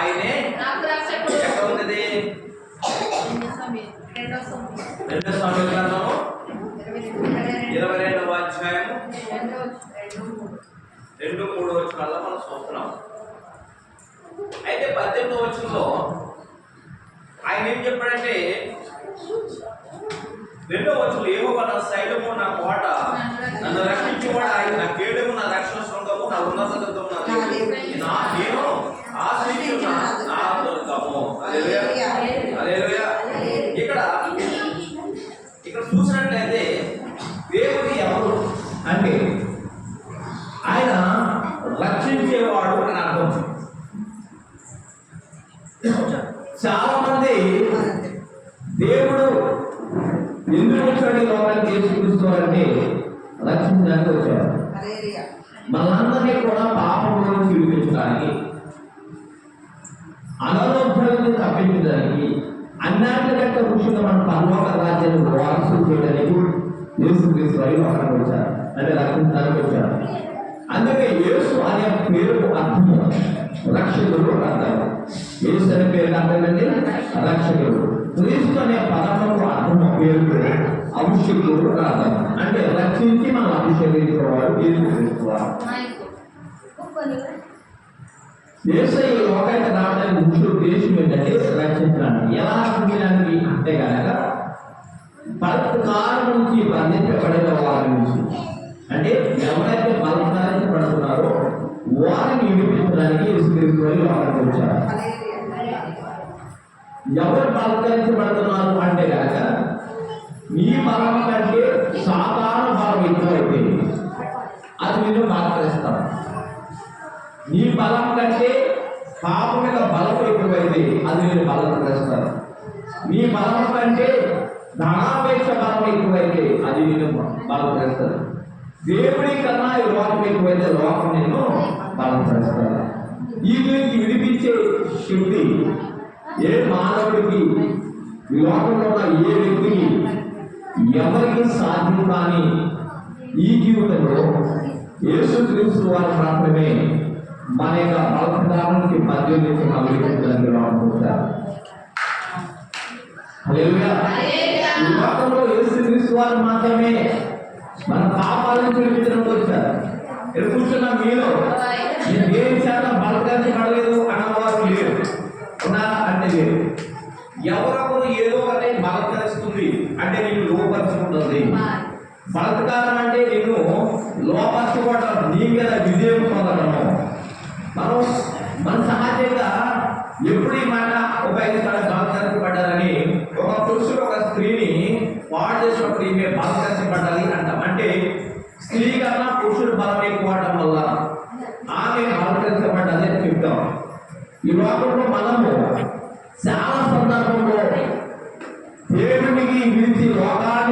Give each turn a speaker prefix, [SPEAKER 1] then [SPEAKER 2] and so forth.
[SPEAKER 1] ఆయనే ఎక్కడ ఉన్నది? 2 సమూయేలు గ్రంథము 22వ అధ్యాయము 2-3 వచనాల్లో మనం చూస్తున్నాం. అయితే 18వ వచనంలో ఆయన ఏం చెప్పాడంటే, 2వ వచనంలో యెహోవా నా శైలము, నా కోట, నన్ను రక్షించేవాడు ఆయన, నా కేడము, నా రక్షణ శృంగము, నా ఉన్నతత్వము, నేను ఆశ్రయించున్న నా దుర్గము. హల్లెలూయా, హల్లెలూయా. ఇక్కడ చూసినట్లయితే దేవుడు ఎవరు అంటే ఆయన రక్షించేవాడు అని అర్థం. చాలా మంది దేవుడు ఎందుకు వచ్చాడు ఈ లోకానికి యేసుక్రీస్తువారంటే రక్షించడానికి వచ్చాడు. మనందరినీ కూడా పాపంలో నుంచి విడిపించడానికి, అనారోగ్యాలను తప్పించడానికి, అన్నిటికంటే ముఖ్యంగా మన పరలోక రాజ్యాన్ని వారసులు చేయడానికి యేసుక్రీస్తువారు ఈ లోకానికి వచ్చారు, అంటే రక్షించడానికి వచ్చారు. అందుకే యేసు అనే పేరుకు అర్థము రక్షకుడు అర్థం. యేసు అనే పేరుకు అర్థం ఏంటి? రక్షకుడు. క్రీస్తు అనే పదముకు అర్థము పేరుకు అభిషేకుడు అర్థం, అంటే రక్షించి మనం అభిషేకించేవాడు యేసుక్రీస్తువారు. యేసు ఈ లోకానికి రావడానికి ముఖ్య ఉద్దేశం ఏంటంటే రక్షించడానికి. ఎలా రక్షించడానికి అంటే కనుక బలత్కారం నుంచి బంధించబడిన వారి నుంచి, అంటే ఎవరైతే బలత్కరించబడుతున్నారో వారిని విడిపించడానికి యేసుక్రీస్తువారు లోకానికి వచ్చారు. ఎవరు బలత్కరించబడుతున్నారు అంటే కనుక నీ బలం కంటే సాధారణ బలం ఎక్కువైతే అది నేను బలత్కరిస్తాను. నీ బలం కంటే పాపం మీద బలం ఎక్కువైతే అది నేను బలత్కరిస్తాను. నీ బలం కంటే ధనాపేక్ష బలం ఎక్కువైతే అది నేను బలత్కరిస్తాను. దేవుడి కన్నా ఈ లోకం ఎక్కువైతే లోకం నేను బలత్కరిస్తాను. ఈ గురించి విడిపించే శక్తి ఏ మానవుడికి, ఈ లోకంలో ఉన్న ఏ వ్యక్తికి, ఎవరికి సాధ్యం కానీ ఈ జీవితంలో యేసుక్రీస్తు వారు మాత్రమే మన యొక్క బలత్కారానికి మధ్య నుంచి అభివృద్ధించడానికి రావడం. హల్లెలూయా. ఈ లోకంలో యేసుక్రీస్తు వారు మాత్రమే మన పాపాల నుంచి విడిపించడానికి వచ్చారు. ఇక్కడ కూర్చున్న మీలో నేను దేని చేత బలత్కరించబడలేదు అన్నవారు లేరు, ఉన్నారా అంటే లేదు. ఎవరొకరు ఏదో ఒకటి బలత్కరిస్తుంది అంటే నేను లోపరుచుకుంటుంది. బలత్కారం అంటే నేను లోపరచుకోవడం, నీ మీద విజయం పొందడము. మన సహజంగా ఎప్పుడు ఈ మాట ఉపయోగిస్తాడు, బలత్కరించబడ్డారని. ఒక పురుషుడు ఒక స్త్రీని పాడు చేసినప్పుడు ఈమె బలత్కరించబడ్డాలి అంటాం. అంటే స్త్రీ కన్నా పురుషుడు బలం ఎక్కువ అవడం వల్ల ఆమె బలత్కరించబడ్డది అని చెప్తాం. ఈ లోకంలో మనము చాలా సందర్భంలో దేవునికి విడిచి లోకాన్ని